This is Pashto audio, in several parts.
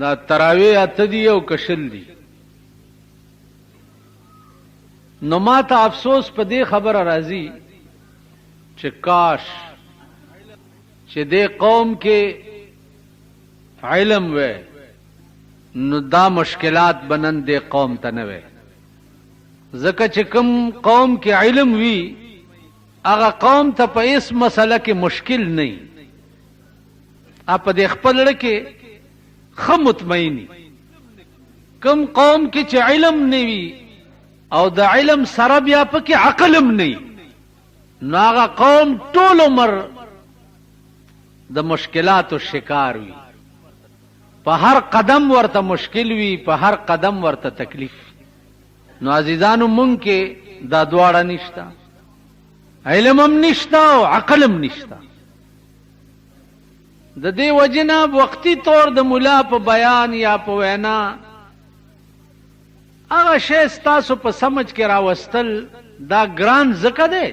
دا تراوی اته دی او کشل دی. نو ما ته افسوس په دې خبره راځي چې کاش چې دې قوم کې علم وې نو دا مشکلات بنن دې قوم ته نه وې. ځکه چې کوم قوم کې علم وي هغه قوم ته په هیڅ مسله کې مشکل نه وي. اپ دې خپل لکه خو مطمئنی. کوم قوم کې چې علم نه وي او د علم سره بیا پکې عقلم نه، نو هغه قوم ټول عمر د مشکلاتو شکار وي. په هر قدم ورته مشکل وي، په هر قدم ورته تکلیف. نو عزیزانو مونږ کې دا دواړه نشته، علم هم نشته او عقل هم نشته. د دې وجنه وقتی طور د مولا په بیان یا په وینا هغه شی ستاسو په سمجھ کې راوستل دا ګران ځکه دی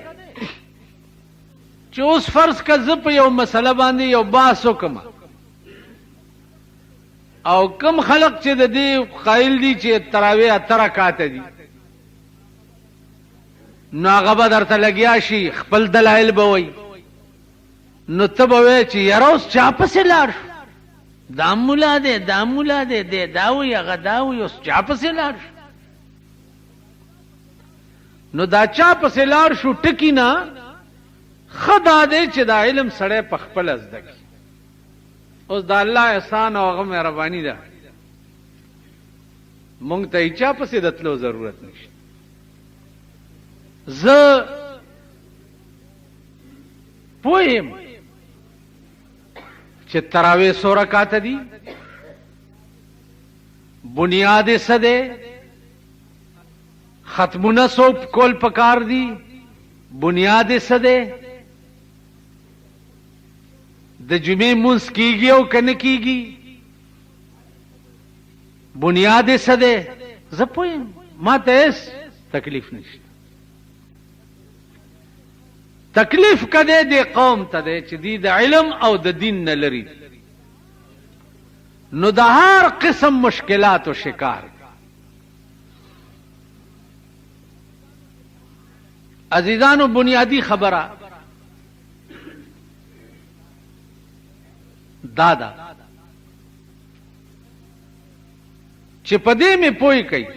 چې اوس فرض که زه په یو مسله باندې یو بحث وکم او کم خلق چې د دې قایل دي چې تراویح اته رکعاته دي، نو هغه به درته لګیا شي خپل دلایل به وایي. نو ته به وایې چې یاره اوس چا پسې لاړ شو، دا مولا دی دا مولا دی دی دا وایي هغه دا وایي، اوس چا پسې لاړ شو. نو دا چا پسې لاړ شو ټکي نه، ښه دا دی چې دا علم سړی په خپله زده کړي. اوس د الله احسان او هغه مهرباني ده، مونږ ته هیچا پسې د تلو ضرورت نشته. زه پوهیم چې تراویح څو رکعاته دي، بنیاد یې څه دی، ختمونه څو کول پکار دي، بنیاد یې څه دی، د جمعې مونځ کیږي او که نه کیږي، بنیاد یې څه دی. زه پوهیم، ما ته هېڅ تکلیف نشته. تکلیف کده دی قوم ته دی چې دی د علم او د دین نه لري، نو د هر قسم مشکلاتو شکار. عزیزانو بنیادی خبره دادا چې په دې مې پوی کوي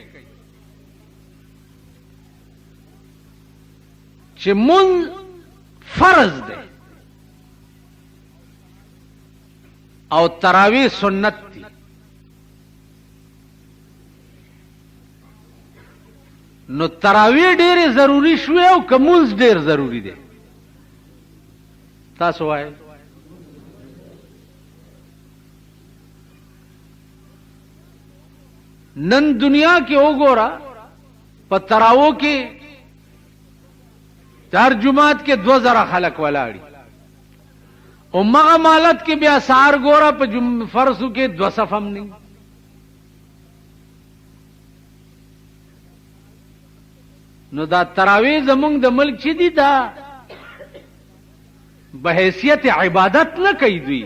چې مون فرض دی او تراویح سنت دی. نو تراویح ډېرې ضروری شوې او که مونځ ډېر ضروری دی؟ تاسو وایئ. نن دنیا کې وګوره په تراویح کې هر جماعت کې 2000 خلق ولاړي او مغه مالت کې بیا سار ګوره په فرضو کې 2 صف هم نه. نو دا تراویح زمونږ د ملک چې دي دا بحیثیت عبادت نه کوي، دوی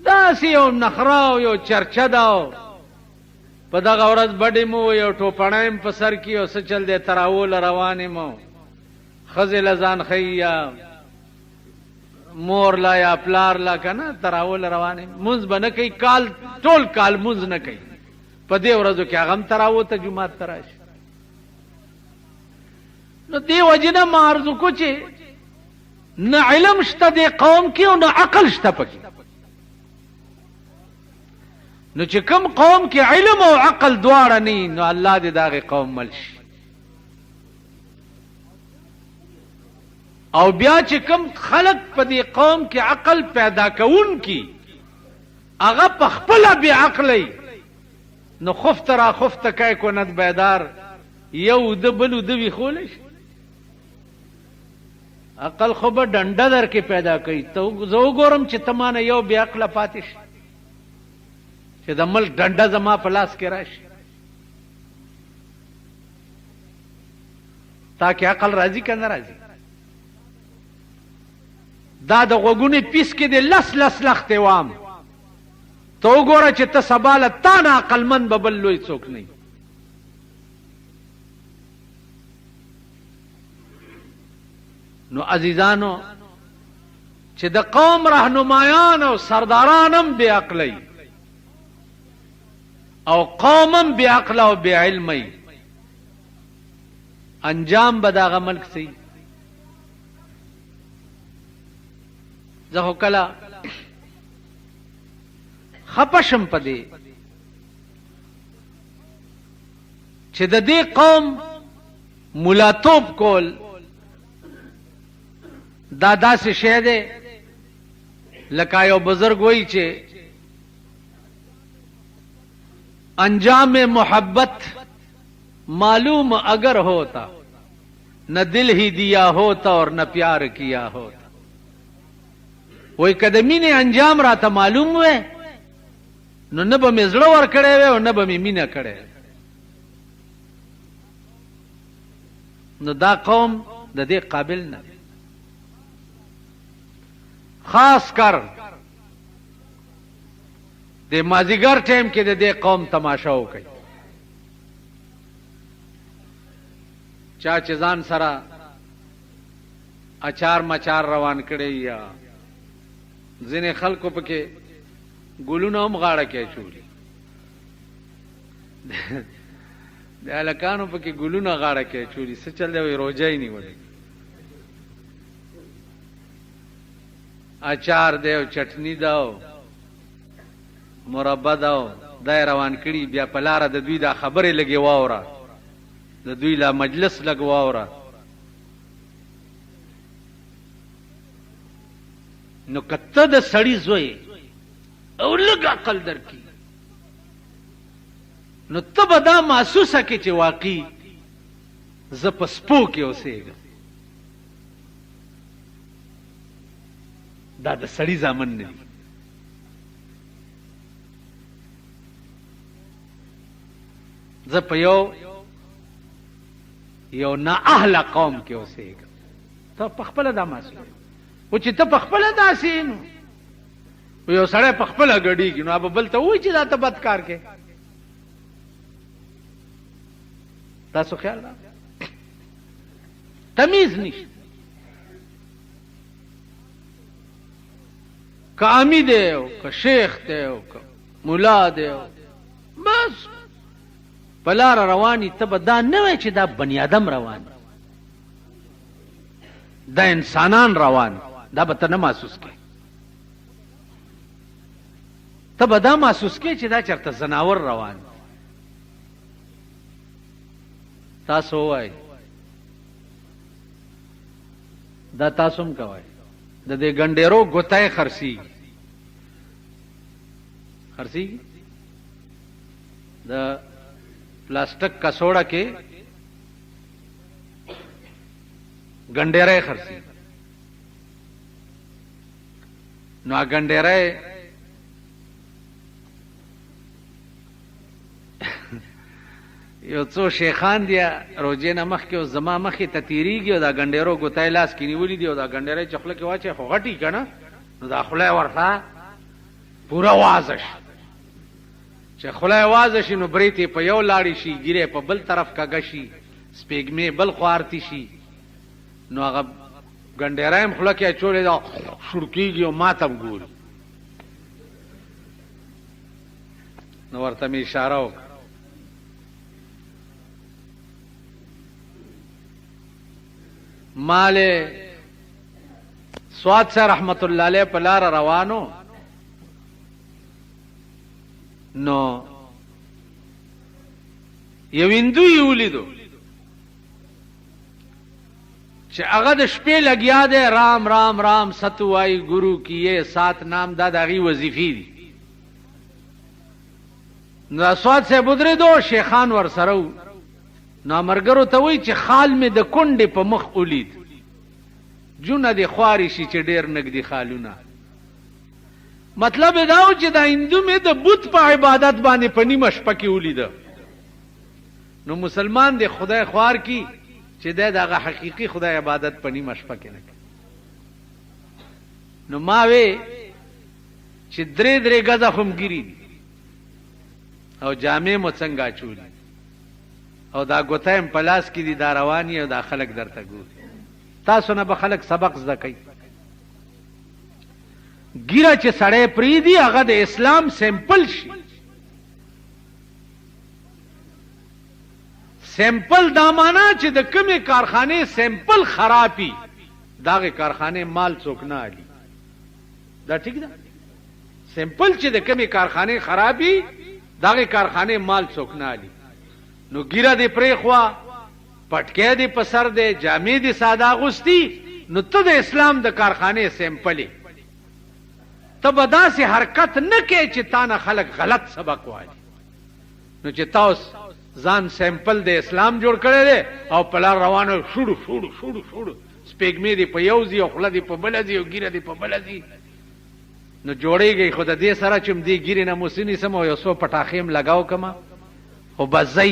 داسې یو نخره او یو چرچه ده. په دغه ورځ بډې مو یو ټوپڼی په سر کې او څه چل دی تراویح له روانې مو ښځې له ځان ښیي یا مور لا یا پلار لا که نه تراویح له روانې مونځ به نه کوي، کال ټول کال مونځ نه کوي، په دې ورځو کې هغه هم تراویح ته جومات ته راشي. نو دې وجې نه ما عرض وکړو چې نه علم شته دې قوم کې او نه عقل شته پکې. نو چې کوم قوم کې علم او عقل دواړه نه، نو الله دې د هغې قوم مل شي. او بیا چې کوم خلق په دې قوم کې عقل پیدا کوون کی هغه په خپله بې عقلی، نو خفت را خفت کی کند بیدار، یو د بل د ویښولی شي. عقل خو به ډنډه در کې پیدا کوي. زه وګورم چې ته مانه یو بې عقله پاتې شي چې د ملک ډنډه زما په لاس کې راشي. تا کې عقل راځي که نه راځي؟ دا د غوږونې پیس کې د لس لختې وام تو وګوره چې ته سبا له تا نه عقلمند به بل لوی څوک نه. نو عزیزانو چې د قوم رهنمایان او سرداران هم بې عقلی او قوم هم بې عقله او بې علمی، انجام به د هغه ملک سی. زه خو کله خپه شم په دې چې د دې قوم ملاتوب کول دا داسې شی دی لکه یو بزرگ وایي چې انجام محبت معلوم اگر ہوتا نہ دل ہی دیا ہوتا اور نہ پیار کیا ہوتا. وہی قدمی نے انجام راته معلوم وے نو نه به مې زړه ورکړی وی او نه به مې مینه کړی. نو دا قوم د دې قابل نه، خاص کر د مازیګر ټیم کې د دې قوم تماشا وکړي. چا چې ځان سره اچار مچار روان کړي یا ځینې خلکو پکې ګلونه هم غاړه کې اچولي، د هلکانو پکې ګلونه غاړه کې اچولي. څه چل دی وایي روژه یې نیولې، اچار دی او چټني ده او مربا ده او دا روان کړي. بیا په لاره د دوی دا خبرې لګې واوره، د دوی لا مجلس لګ واوره. نو کته د سړی زوی او لږ عقل درکې نو ته به دا محسوسه کې چې واقعي زه په سپو کې اوسېږم. دا د سړي زامن نه دي. زه په یو نااهله قوم کې اوسېږم. ته په خپله دا محسوسه و چې ته په خپله داسې نو یو سړی په خپله ګډېږي نو به بل ته وایي چې دا ته بد کار کې. تاسو خیال را تمیز نشته. که امی دی او که شیخ دی او که ملا دی بس په لاره رواني ته به دا نه وایي چې دا بني ادم روان، دا انسانان روان. دا به ته نه محسوس کې. ته به دا محسوس کې چې دا چېرته ځناور روان. تاسو ووایئ دا تاسو هم کوئ. د دې ګنډېرو ګوتای خرڅېږي د پلاستیک کڅوړه کې ګنډېری خرڅېږي. نو هغه ګنډېری یو څو شیخان دي روژې نه مخکې او زما مخې ته تېرېږي او دا ګنډېرو ګوتای لاس کې نیولي دي او دا ګنډېری چې خوله کې واچوي خو غټي که نه نو دا خوله یې ورته پوره وازه شي. چې خوله یې وازه شي نو برېت یې په یو لاړې شي، ګیره په بل طرف کږه شي، سپېږمې بل خوا ارتي شي. نو هغه ګنډېری هم خوله کې اچولی دا شړکېږي او ما ته هم ګوري. نو ورته مې اشاره وکړه مال سواد سے رحمت اللہ علیہ په لاره روانو نو یو هندو یې ولیدو چې هغه د شپې لګیا دی رام رام رام ستوای ګورو کیے سات نام دا د هغې وظیفې دي. نو سواد صاحب ودرېدو شیخان ورسره وو. نو ملګرو ته وایي چې خال مې د کونډې په مخ ولید، جونه دې خوارې شي چې ډېر نږدې خالونه. مطلب یې دا و چې دا هندو مې د بت په عبادت باندې په نیمه شپه کې ولیده. نو مسلمان دې خدای خوار کی چې دی د هغه حقیقي خدای عبادت په نیمه شپه کې نه کوي. نو ما وی چې درې درې غزه هم ګيري او جامې مو څنګه چولي او دا ګوتایم پلاس کې دي دا رواني او دا خلک درته ګوري تاسو نه به خلک سبق زده کوي ګیره چې سړی پریدي هغه د اسلام سیمپل شي سیمپل دا معنا چې د کومې کارخانه سیمپل خرابي داغه کارخانه مال څوک نه علي دا ٹھیک ده سیمپل چې د کومې کارخانه خرابي داغه کارخانه مال څوک نه علي نو ګیره دې پرې خوا پټکې دې پسر دې جامې دې ساده غوستي نو ته د اسلام د کارخانه سیمپلې ته به داسې حرکت نه کې چې تا نه خلک غلط سبق وایي نو چې تاسو ځان سیمپل د اسلام جوړ کړی دی او په لار روانو شوړو شوړو شوړو شوړو سپېږمې دې په یو ځي او خوله دې په بله ځي او ګیره دې په بله ځي نو جوړېږي خو د دې سره چې دې ګیرې نه موسینی سم او یو څو پټاخې م لګاو کما خو بس ځئ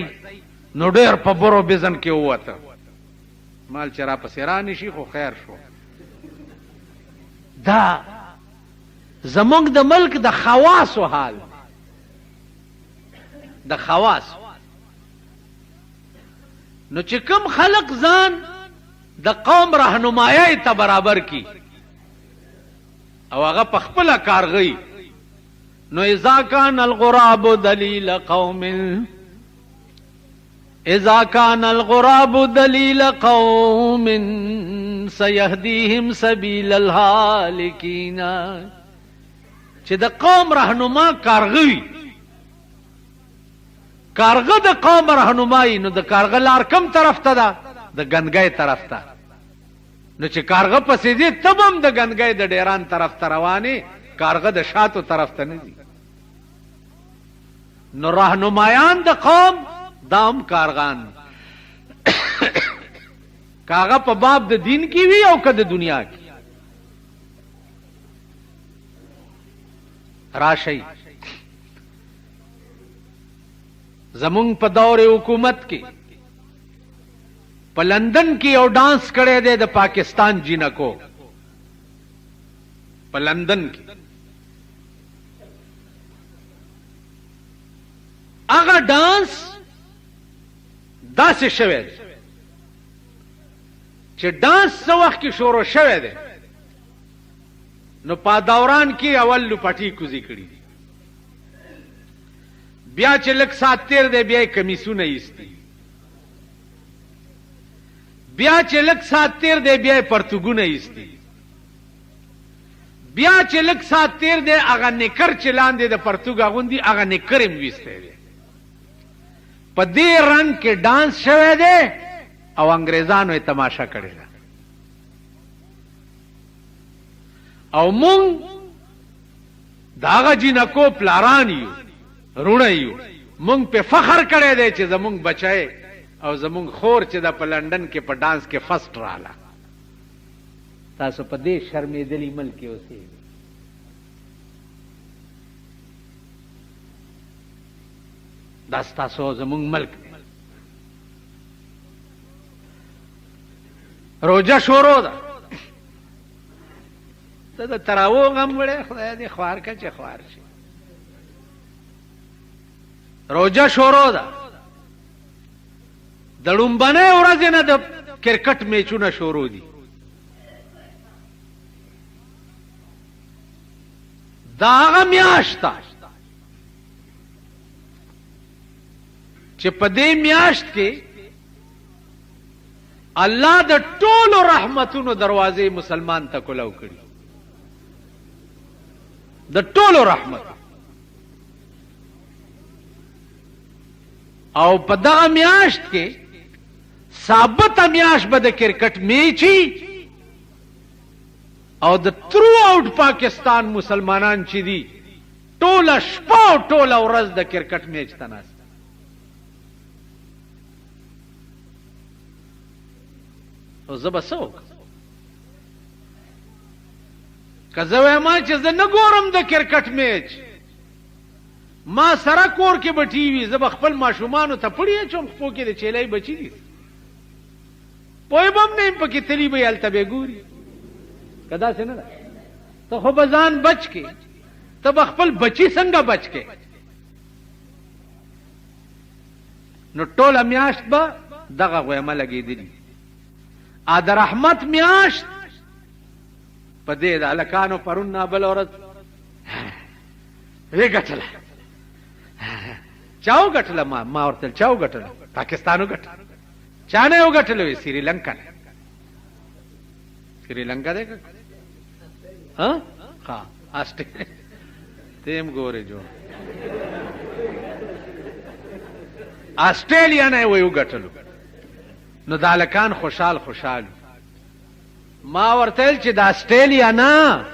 نو ډېر په برو بزن کې ووته مال چې را پسې را نشي خو خیر شو دا زمونږ د ملک د خواصو حال د خواص نو چې کوم خلق ځان د قوم راهنمایي ته برابر کی او هغه په خپل کارغی نو اذا كان الغراب دلیل قوم اذا كان الغراب دلیل قوم سيهديهم سبيل الهالكين چې د قوم راهنما کارغوي کارغه د قوم راهنمایي نو د کارغه لار کم طرف ته ده د ګندګۍ طرف ته نو چې کارغه پسې دي تبم د ګندګۍ د ډیران طرف ته رواني کارغه د شاتو طرف ته نه دي نو راهنمایان د قوم دام کارغان کاغه په باب د دین کې وی او که د دنیا کې راشي زمونږ په دور حکومت کې په لندن کې یو ډانس کړی دی د پاکستان جینکو په لندن کې هغه ډانس داسې شوی دی چې ډانس څه وخت کې شروع شوی دی نو په دوران کې اول لپټي کوزي کړي بیا چې لږ سات تیر دی بیا یې کمیسونه ایستي بیا چې لږ سات تیر دی بیا یې پرتګونه ایستي بیا چې لږ سات تیر دی هغه نکر چې لاندې د پرتګ اغوندي هغه نکر یې ویستی دی په دې رنګ کې ډانس شوی دی او انګریزانو یې تماشا کړې ده او مونږ د هغه جینکو پلاران یو رونه یو مونږ په فخر کړی دی چې زمونږ بچی او زمونږ خور چې د په لندن کې په ډانس کې فرسټ رااله تاسو په دې شرمېدلي ملک کې اوسېږئ دا ستاسو زمونږ ملک دی روجه شروع ده ته د تراو غم وړې خدای دې خوار که چې خوار شي روجه شروع ده د لومبنۍ ورځې نه د کرکټ میچونه شروع دي دا هغه میاشت ده چې په دې میاشت کې الله د ټولو رحمتونو دروازې مسلمان ته کولو کړي د ټولو رحمت او په دغه میاشت کې ثابت میاشت به د کرکټ میچي او د ترو آؤٹ پاکستان مسلمانان چې دي ټوله شپه او ټوله ورځ د کرکټ میچ ته ناست او زه به څه وکړم که زه وایم چې زه نه ګورم د کرکټ میچ ما سره کور کې به ټي وي زه به خپل ماشومانو ته پړی اچوم خپو کې د چیلای بچي دي پوی به هم نه یم پکې تلي به یې هلته به ګوري که داسې نه ده ته خو به ځان بچ کې تب خپل بچی څنګه بچ کې نو ټوله میاشت به دغه غویمه لګېدلي ا د رحمت میاشت په دې د هلکانو پرون نابل ورځ وی ګټله چا وګټله ما ورته چا وګټله پاکستان وګټله چا نه وګټله وی سریلنکا سریلنکا دی ها ها آسټرالیا تیم ګورې جو آسټرالیا نه وی وګټلو نو د هلکان خوشحال ما ورته چې د آسټرالیا نه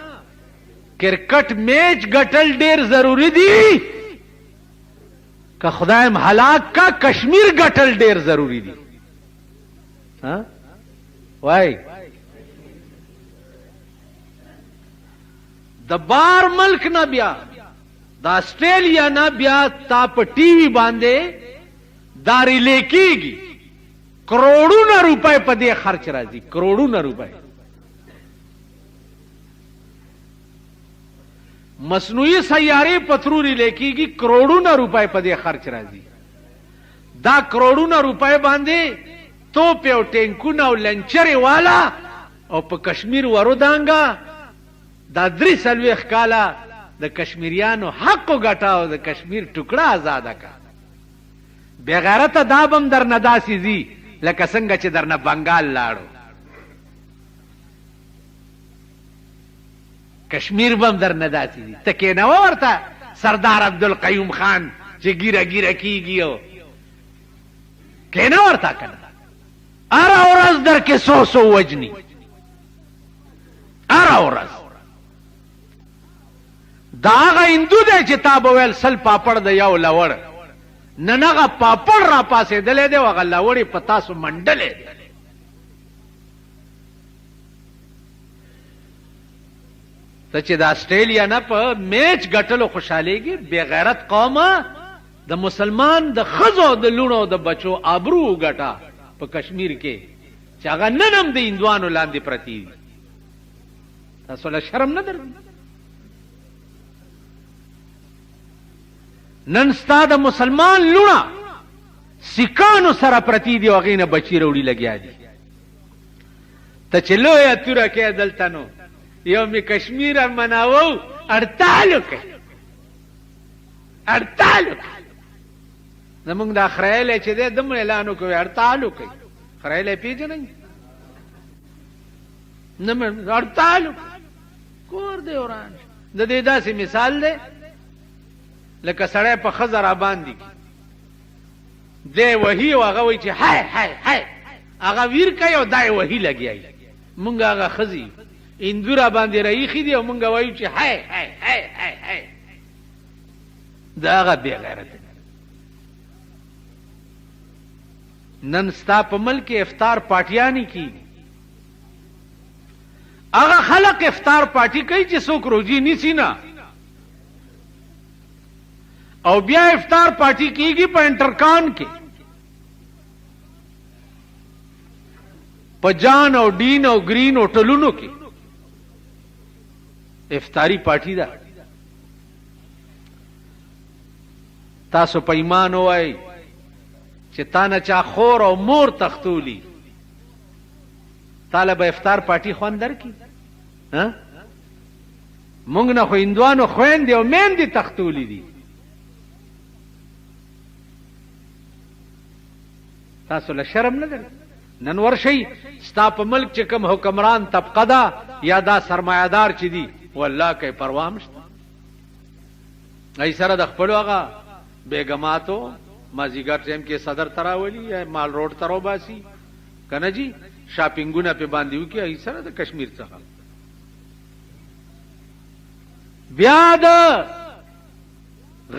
کرکټ میچ ګټل ډیر ضروری دی که خدایم هلاک کا کشمیر ګټل ډیر ضروری دی ها وای د بار ملک نه بیا د آسټرالیا نه بیا تا په ټي وي باندې داری لیکيږي کروڑونه روپے په دې خرچ راځي کروڑونه روپے مصنوعي سیارې پتروري لیکيږي کروڑونه روپے په دې خرچ راځي دا کروڑونه روپے باندې توپ او ټینکونه او لنچرې والا او په کشمیر ورودانګا دا 3 کاله د کشمیریانو حق وګټاو د کشمیر ټوکړه آزاد کا بغیرته دا بم در نه داسې زی لکه څنګه چې در نه بنگال لاړو کشمیر بم در نه داسې زی تکې نه ورته سردار عبدالقیوم خان چې ګیره کیږي کې نه ورته کنه اره ورځ در کې سو وجنی اره ورځ دا هغه هندو دی چې تا به ویل سل پاپړ د یو لوړ نن هغه پاپړ را پاسېدلی دی او هغه لوړې په تاسو منډلې دی ته چې د آسټرالیا نه په میچ ګټلو خوشحالېږي بېغیرت قومه د مسلمان د ښځو د لوڼو د بچو آبرو وګټه په کشمیر کې چې هغه نن هم د هندوانو لاندې پرتې دي تاسو له شرم نه در نن ستا د مسلمان لوڼه سیکانو سره پرتی دی او هغې نه بچي راوړي لګیا دي ته چې لویه توره کې دلته نو یو مې کشمیر مناوو اړتالو کوي اړتالو زمونږ دا خریلی چې دی دم اعلان وکوي اړتالو کوي خریلی پېژنئ نه اړتالو کور دی وران د دې داسې مثال دی لکه سړی په ښځه را باندې دی وهي او هغه وایي چې های هغه ویر کوي او دا یې وهي لګیایي مونږ هغه ښځې هندو را باندې راایښي دي او مونږ وایو چې های دا هغه بې غیرت نن ستا په ملک افطار پارټیانې کېږي هغه خلق افطار پارټي کوي چې څوک روزي نیسي نه او بیا افطار پارٹی کیږي په انټرکان کې په جان او ډین او گرین هوټلونو کې افطاری پارٹی ده تاسو په ایمان وای چې تا نه چا خور او مور تختولی طالب افطار پارٹی خوان درکې ها مونږ نه خو هندوانو خويندې او میندې تختولی دي تاسو له شرم نه لري نن ورشي ستا په ملک چې کوم حکمران طبقه ده یا دا سرمایه‌دار چې دي والله کوي پروا نشته ای سره د خپلو هغه بیګماتو مازیګر ټیم کې صدر تراولي یا مال روډ ترو باسي کنه جی شاپینګونه په باندې وکي ای سره د کشمیر څخه بیا د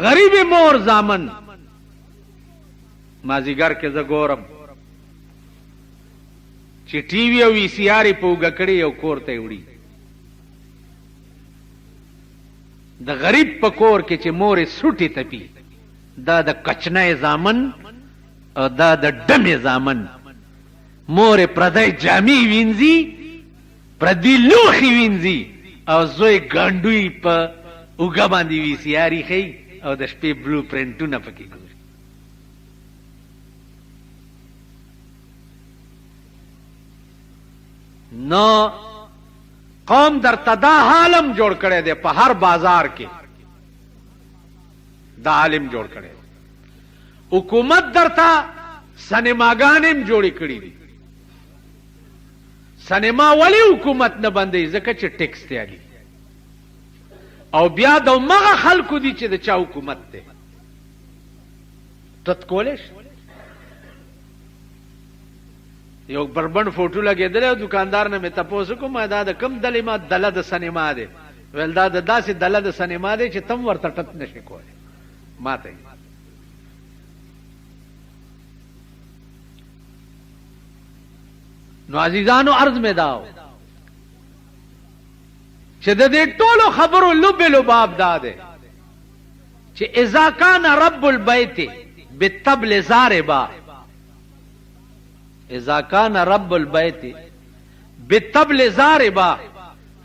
غریب مور زامن مازیګر کې زه ګورم چې ټي وي او وي سي آر په اوږه کړي او کور ته وړي د غریب په کور کې چې مورې سوټې تپي دا د کچنۍ زامن او دا د ډمې زامن مورې پردی جامې وینځي پردي لوښي وینځي او زوی ګانډوي په اوګه باندې وی سی آر خي او د شپې بلو پرنټونه پکې ګوري. نو قوم در تدا عالم جوړ کړي دي په هر بازار کې دا عالم جوړ کړي. حکومت درته سینماګانې جوړې کړې دي. سینما ولی حکومت نه بندي ځکه چې ټیکس تیالي او بیا د مغه خلکو دي چې د چا حکومت ته تت کولش. یو بربند فوټو لګېدل دکاندار نه مې تاسو کوم دا د کم دلې ما دله د سینما دی ول دا د داسې دله د سینما دی چې تم ورته ټت نشي کولی ماته. نو عزیزانو عرض میں داو چې د دې ټولو خبرو لب لباب داده چې اذا کان رب البیت بالطبل زاربا، اذا کان رب البیت بالطبل زاربا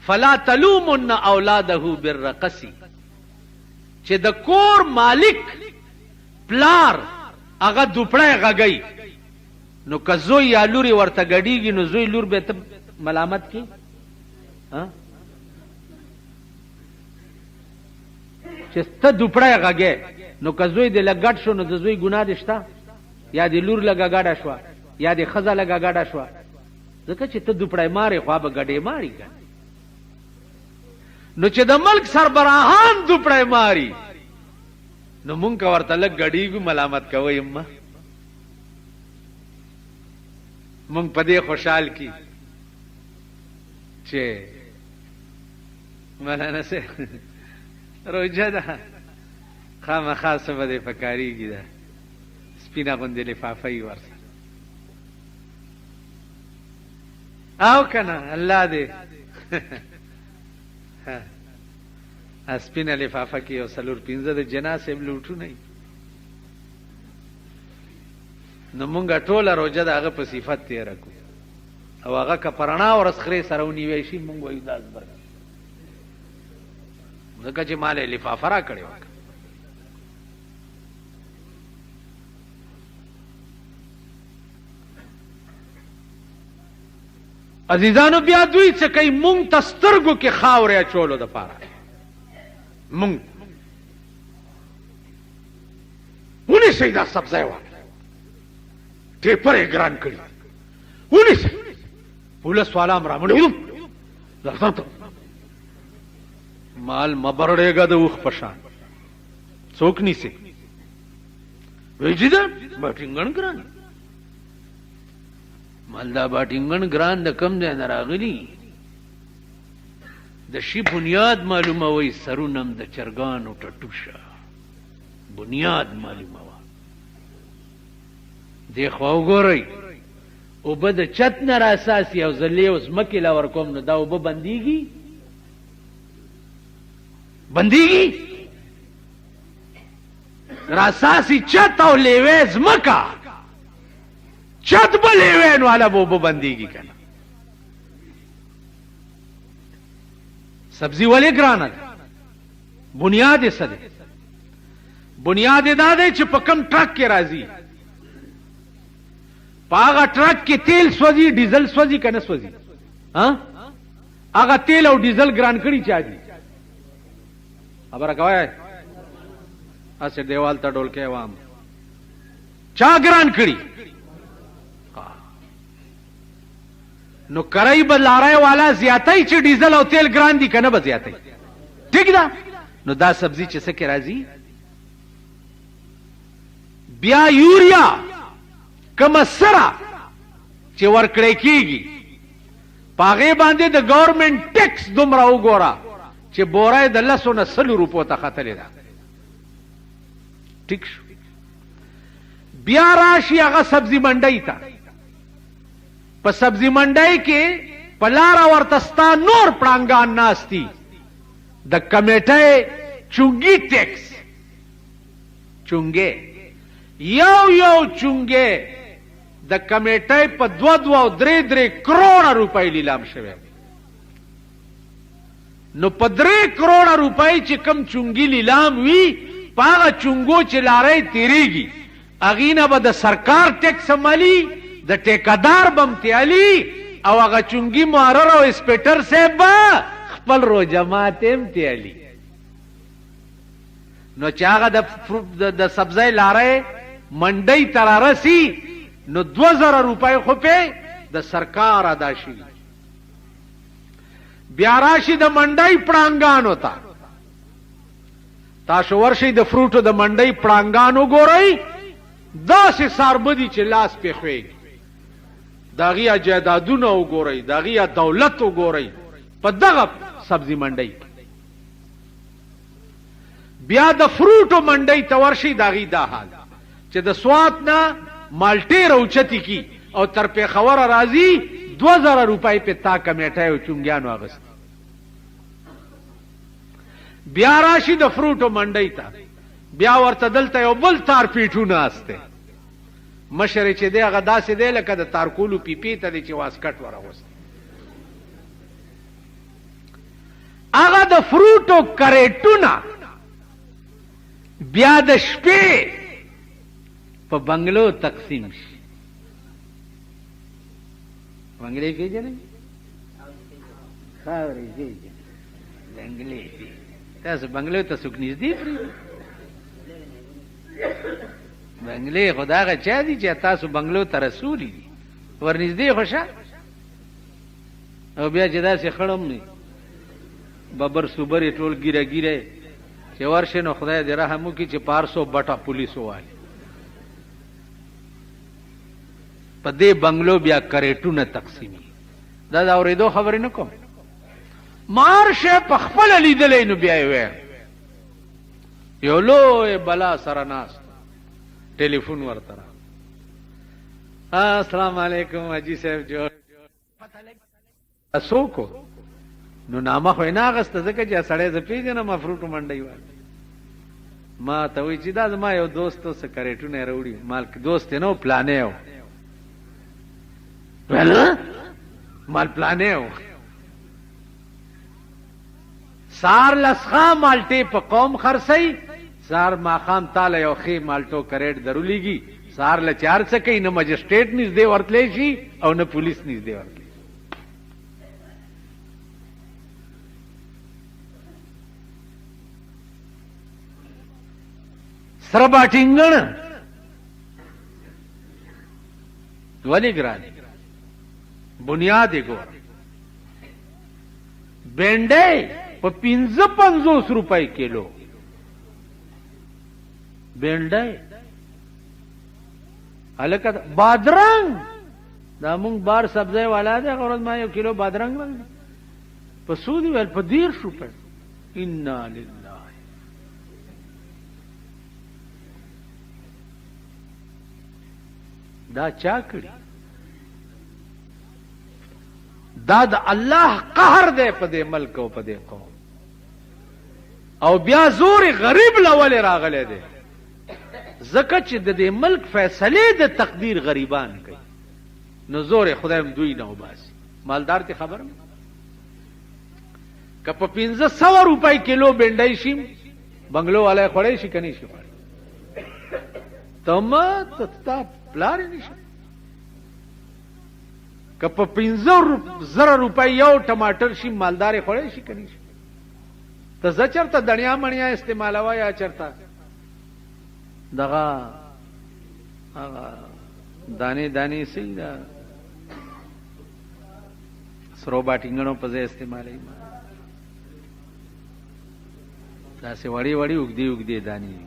فلا تلومن اولاده بالرقص. چې د کور مالک پلار هغه دوپړی غږی نو که زوی یا لوري ورته ګډیږي نو زوی لور به ته ملامت کی چې ته دوپړی غږی نو که زوی دې لګ ګډ شو نو د زوی ګناه دې شته یا دې لور لګه ګډه شوه یا دې ښځه لګه ګډه شوه ځکه چې ته دوپړی مارې خوا به ګډې ماري که نو چې د ملک سربراهان دوپړی ماري نو مونږ که ورته لږ ګډیږو ملامت کوئ امه. مونږ په دې خوشحال کی چې مولانا سے روجه ده خامخا څه به دې پکارېږي ده سپینه غوندې لفافه یې ورسره او که نه الله دې سپینه لفافه کې یو څلور پنځه د جنا صاحب لوټونه یي نو مونږه ټوله روجه د هغه په صفت تېره کړو او هغه که په رڼا ورځ خرې سره ونیوی شي مونږ وایو دا زبرګه ځکه چې ما له لفافه را کړې وه. عزیزانو بیا دوی څه کوي مونږ ته سترګو کې خاورې اچولو دپاره مونږ ونیسئ دا سبزی والا ټیپر یې ګران کړي ونیسئ پولیس والا هم رامنډ مال مبرړېږه د اوښ په شان څوک نیسي وایي چې دا باټینګن ګران مال دا باټینګن ګران د کم ځای نه راغلي د شي بنیاد معلوموئ سرونم د چرګانو ټټوشه بنیاد معلوموه دې خوا وګورئ اوبه د چت نه راساسي او زه لیو ځمکې له ورکوم نو دا اوبه بندېږي راساسي چت او لیوې ځمکه چت به لیوې نو هله به اوبه بندېږي که نه سبزي ولې ګرانه ده بنیاد یې څه دی بنیاد یې دا دی چې په کم ټرک کې راځي په هغه ټرک کې تیل سوځي ډیزل سوځي که نه سوځي هغه تیل او ډیزل ګران کړي چا دي خبره کوئ هسې دیوال ته ډولکی وام چا ګران کړي نو کرای به لارای والا زیاتای چې ډیزل او تیل ګران دي که نه به زیاتای ٹھیک ده نو دا سبزی چې څه کې راځي بیا یوریا کومه سره چې ورکړی کېږي په هغې باندې د ګورمنټ ټیکس دومره وګوره چې بوره د 100 نه 100 روپو ته ختلې ده ټیک شو بیا راشي هغه سبزي منډۍ ته په سبزي منډۍ کې په لاره ورته ستا نور پړانګان ناستي د کمیټۍ چونګي ټیکس چونګې یو چونګې د کمیټۍ په 2 او 3 کروڑه روپۍ لیلام شوی نو 3 کروڑ روپۍ چې کم چونګی لیلام وی پاغه چونګو چې لارې تیریږي اغینه به د سرکار ټیکس مالی د ټیکادار بمتیالی او هغه چونګی مارر او اسپیټر صاحب خپل رو جماعت امتیالی نو چې هغه د سبزی لارې منډۍ ترارسی نو 2000 روپۍ خو په د سرکار ادا شي بیا راشي د منډۍ پړانګانو ته تاسو ورشي د فروټو د منډۍ پړانګانو ګورئ داسې ساربدي چې لاس په خوي داغیا جیدادونه وګورئ داغیا دولت وګورئ په دغه سبزی منډۍ بیا د فروټو منډۍ ته ورشي داغي دا حال چې د سوات نه مالټې روچتی کی او تر پیښور راځي 2000 روپۍ په تا کمیټه او چونګیانو اغست بیا راشي د فروټو منډۍ ته بیا ورته دلته یو بل تار پیټونه استه مشر چې دی هغه داسې دی لکه د تارکولو پیپی ته دی چې واسکټ وراغوست هغه د فروټو کریټونه بیا د شپې په بنگلو تقسیم شي بنگلې پیژنې خاورې پیژنې بنگلې تاسو بنگلو ته څوک نږدې پرې بنگلې خدا غا چا دي چې تاسو بنگلو ته رسولي دي ورنږدې خوشا او بیا چې داسې خړم نه ببر صوبر ټول ګیره ګیره چې ورشه نو خدای دې رحم وکړي چې 500 بټا پولیسو والی په دې بنگلو بیا کریټونه تقسیمي دا اورېدو خبرې نه کوم مارشه په خپل لیدلې نو بیا وې یو لوی بلا سره ناس ټلیفون ورته السلام علیکم حاجی صاحب جو اسوکو نو نامه خو نه غسته ځکه چې سړی ز پیژنم فروټ منډي وای ما ته وی چې دا ما یو دوستو سره کریټونه وروړي مال دوست نو پلانې ول مال پلانې سار لسخه مالټې په قوم خرسي سار ماخام تاله یو خې مالټو کریټ درولېږي سار له 4 سکه نه مجسټریټ نږدې ورتلې شي او نه پولیس نږدې ورتلې سره باټینګن ولی ګران بنیاد ګور بینډې په 55 روپۍ کیلو بینډای الکه بادرنګ دا مونږ بار سبزی والا ده غوړم ما 1 کیلو بادرنګ راغلی په سودی ول په 1.5 روپۍ ان لله دا چا کړی دا د الله قهر دی په دې ملک او په دې قوم او بیا زور غریب لول راغله دی زکه چې د دې ملک فیصله د تقدیر غریبان کوي نو زور خدایم دوی نه وباسي مالدار ته خبر که په 1500 روپۍ کیلو بنډای شي بنگلو والے خړې شي کني شي تم ته پلار نشي که په 15000 روپۍ یو ټماټر شي مالدار خړې شي کني شي ته زچرته دنیا منیا استعمالوا یا چرته دغه دانی دانی سیدا سرو باټینګونو په ځای استعمالي دا سه وړي وړي وګدي دانی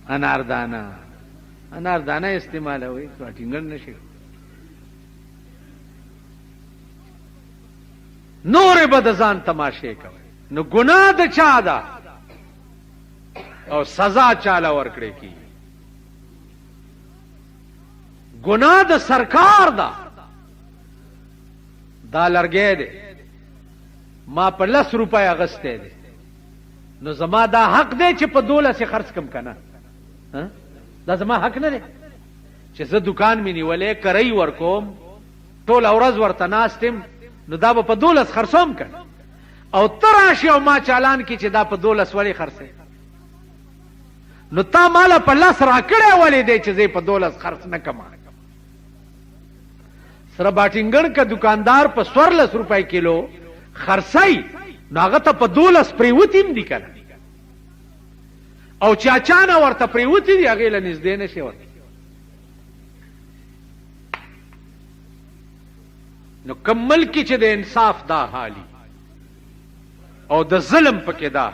انار دانه استعمالوي باټینګن نشي نور بدزان تماشه کوي نو ګناه د چا ده او سزا چاله ورکړي کی ګناه د سرکار ده دا لرګې ده ما په 10 روپۍ اغسته ده نو زما دا حق دی چې په 12 خرڅ کم کنه دا زما حق نه دی چې زه دکان مې نیولې کرای ورکوم ټول ورځ ورته ناستم نو دا په 12 خرڅوم کنه او تراشي او ما چالان کی چې دا په 12 ولی خرڅه نو تا مال په لاس را کړې ولې دی چې زه په 12 خرڅ نه کما سره باټینګن کا دکاندار په 14 روپے کیلو خرڅای ناغه ته په 12 پریوتیم دي کړه او چاچانه ورته پریوتی دی هغه له نږدې نشي ورته نو کمل کی چې د انصاف دا حالي او د ظلم پکې دا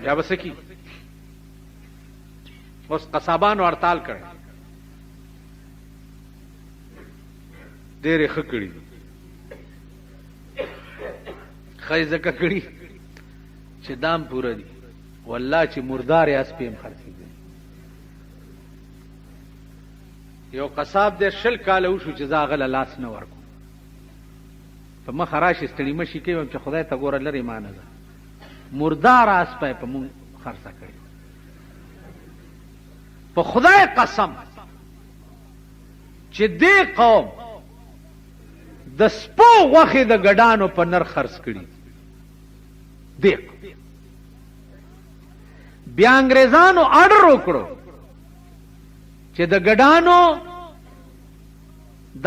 یا بس کی اوس قصابانو هړتال کړ ډېرې خکړي خیزه ککړي چې دام پوره دي والله چې مردار اس پیم خرڅي یو قصاب دې شل کاله وشو چې زاغله لاس نه ورکو په مخ راشي ستړي مشي کوي چې خدای ته ګوره لري مانه ده مردار اس په مون خرڅه کړي په خدای قسم چې دې قوم د سپو غوخه د ګډانو په نر خرڅ کړي دیک بیا انګريزانو آرډر وکړو چې د ګډانو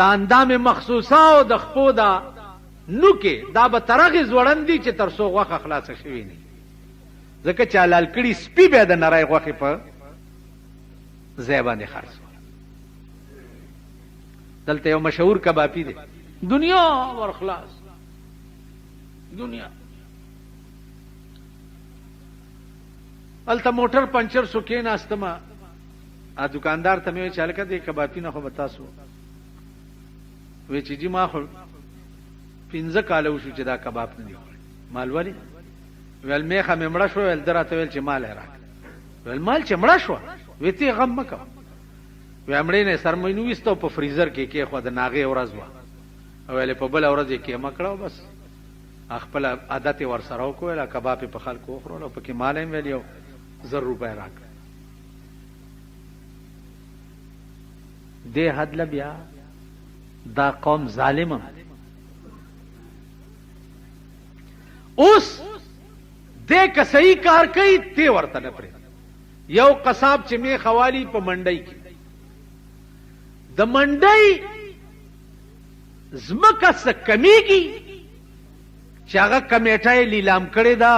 د اندام مخصوصه او د خپو دا نو کې دا به ترغز وړاندې چې تر څو غوخه خلاص شوي نه ځکه چې حلال کړي سپي به د نړۍ غوخه په ځای باندې خرڅ دلته یو مشهور کبابي دی دنیا ور خلاص دنیا الته موټر پنچر سو کې ناستما ا دکاندار ته مې چل کړه دې کبابي نه خو بتاسو وې چې جی ما خو 15 کال وشو چې دا کباب نه دی مال ولی ول میخه مې مړه شو ول درته ویل چې مال راک ول مال چې مړه شو وې ته غم مکه وې امړې نه سرمنو وستو په فریزر کې خو د ناغه ورځ وا ویلې په بل ورځ کې مکړو بس خپل عادت ور سره وکړه کباب په خلکو خورو په کې مال هم ویلو 100 روپے راک دې حد لبیا دا قوم ظالم اوس دې که صحیح کار کوي تی ورته نه پرې یو قصاب چې می خوالي په منډي کې د منډي زمکه څه کمیږي چې هغه کمیټه لیلام کړی دا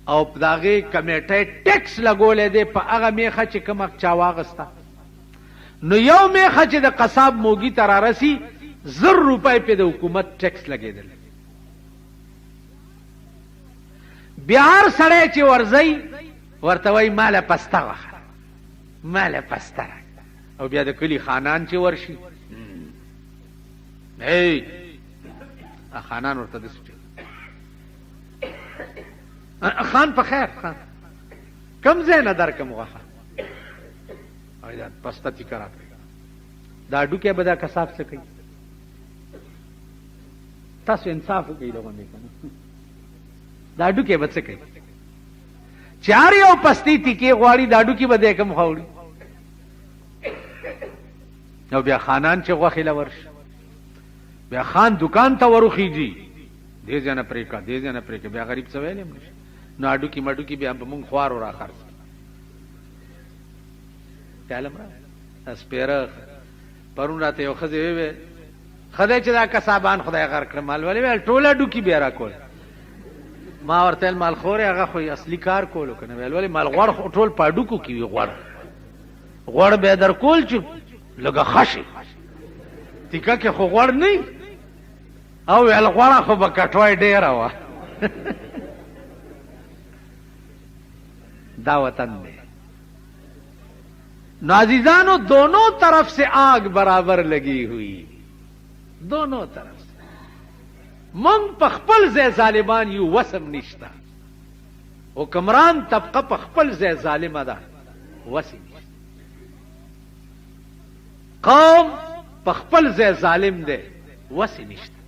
او داغه کمیټه ټیکس لګولې دی په هغه میخه چې کوم چا واغستا نو یو میخه چې د قصاب موګي ترارسي 100 روپے په د حکومت ټیکس لګیدل بهار سړی چې ورځي ورته وای مال پستا وخه مال پستا او بیا د کلی خانان چې ورشي هی خانان ورته د سټي خان په خیر خان کم ځای نه درکم غوخه او دا پستی کرا دا ډوکه بدا کساب څه کوي تاسو انصاف وکړئ لوګو نه دا ډوکه بچ کوي چار یو پستی تی کې غواړي دا ډوکه بده کم خوړي نو بیا خانان چې غوخه لورش بیا خان دکان ته ورخیږي دې ځنه پریکا دې ځنه پریکا بیا غریب څه ویلې نو اډو کی مډو کی بیا مونږ خوار را خرڅ تعلم را اسپیره پرون راته یو خزه وی خدای چې دا کسابان خدای غر کړ مال ولې ول ټوله ډو کی بیا را کول ما ورته مال خوري هغه خو اصلي کار کولو کنه ول ولې مال غوړ ټول پاډو کو کی غوړ به در کول چې لګه خشي تیکا کې خو غوړ نه او ول غوړه خو بکټوي ډیر وا دا وطن میں نازیزانو دونوں طرف سے آگ برابر لگی ہوئی دونوں طرف سے منگ پخپل زی ظالمان یو وسم نشتا حکمران طبقہ پخپل زی ظالم دا وسی نشتا قوم پخپل زی ظالم دے وسی نشتا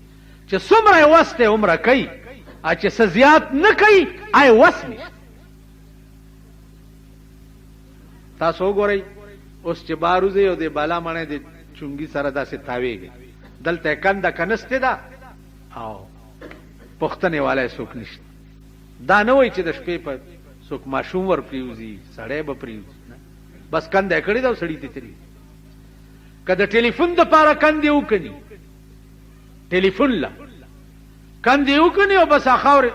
چه سمر وست عمر کئی چه سزیات نکئی آئے وس نشتا تاسو ګورئ اوس چې باروزه یو دی بالا مانه دی چونګي سره داسې تاویږي دلته کنده کنسته ده او پښتنه والے څوک نشته دا نه وای چې د شپې په څوک ماشوم ور پریوزي سړی به پریوزي بس کنده کړی دا سړی ته تری کله ټلیفون د پاره کنده وکني ټلیفون لا کنده وکني او بس اخاور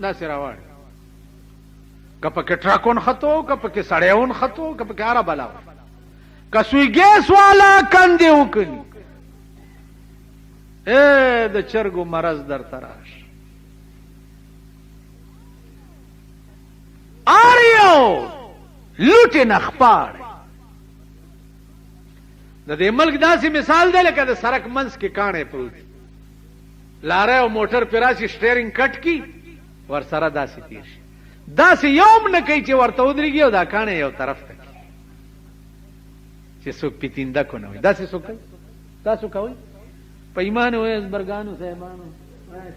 دا سره وای کپه کې ټراکون خطو کپه کې سړیون خطو کپه کې اره بلا کسوی ګیس والا کنده وکني اے د چرګو مرز در تراش آریو لوټه نخپار د دې ملک داسې مثال دی لکه د سرک منځ کې کانه پروت لاره او موټر پراشي سټیرینګ کټ کی ور سره داسې تیر شي داسې یوم نه کوي چې ورته ودرېږي او دا کانه یو طرف ته چې څوک پیتینده کو نه وي داسې څوک کوي تاسو کوي په ایمان وې ازبرګانو صاحبانو